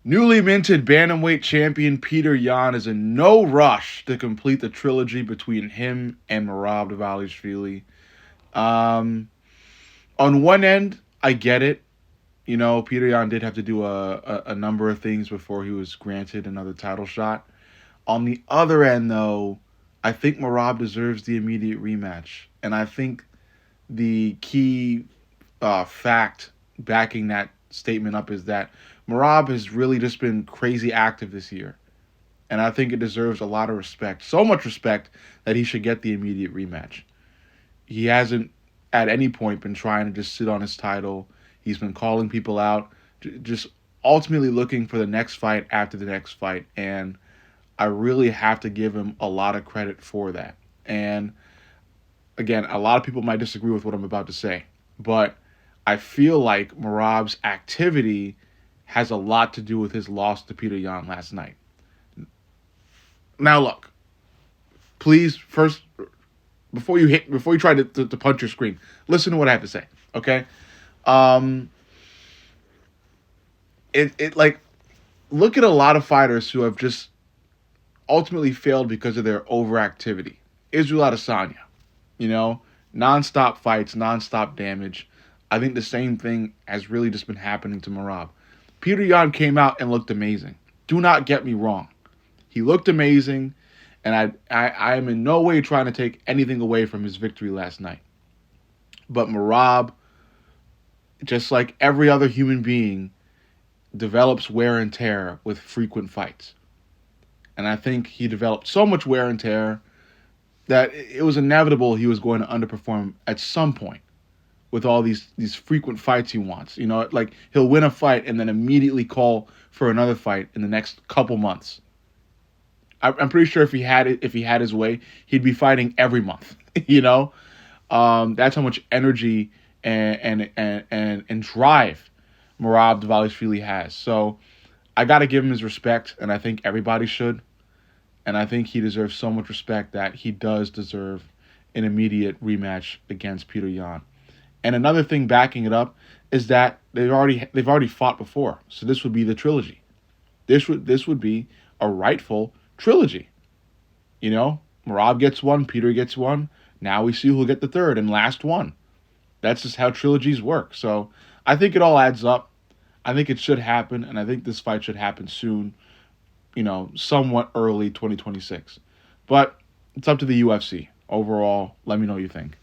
Newly minted bantamweight champion Peter Yan is in no rush to complete the trilogy between him and Merab Dvalishvili. Um, on one end, I get it. You know, Peter Yan did have to do a number of things before he was granted another title shot. On the other end, though, I think Merab deserves the immediate rematch. And I think the key fact backing that statement up is that Merab has really just been crazy active this year. And I think it deserves a lot of respect. So much respect that he should get the immediate rematch. He hasn't at any point been trying to just sit on his title. He's been calling people out, just ultimately looking for the next fight after the next fight. And I really have to give him a lot of credit for that. And again, a lot of people might disagree with what I'm about to say, but I feel like Merab's activity has a lot to do with his loss to Peter Yan last night. Now look, please first before you try to punch your screen, listen to what I have to say. Okay, um, it like look at a lot of fighters who have just ultimately failed because of their overactivity. Israel Adesanya, you know, nonstop fights, nonstop damage. I think the same thing has really just been happening to Merab. Peter Yan came out and looked amazing. Do not get me wrong. He looked amazing, and I am in no way trying to take anything away from his victory last night. But Merab, just like every other human being, develops wear and tear with frequent fights. And I think he developed so much wear and tear that it was inevitable he was going to underperform at some point with all these frequent fights he wants. You know, like he'll win a fight and then immediately call for another fight in the next couple months. I'm pretty sure if he had his way, he'd be fighting every month. You know, that's how much energy and drive Merab Dvalishvili has. So I got to give him his respect, and I think everybody should. And I think he deserves so much respect that he does deserve an immediate rematch against Peter Yan. And another thing backing it up is that they've already fought before. So this would be the trilogy. This would be a rightful trilogy. You know, Merab gets one, Peter gets one. Now we see who'll get the third and last one. That's just how trilogies work. So I think it all adds up. I think it should happen, and I think this fight should happen soon. You know, somewhat early 2026. But it's up to the UFC. Overall, let me know what you think.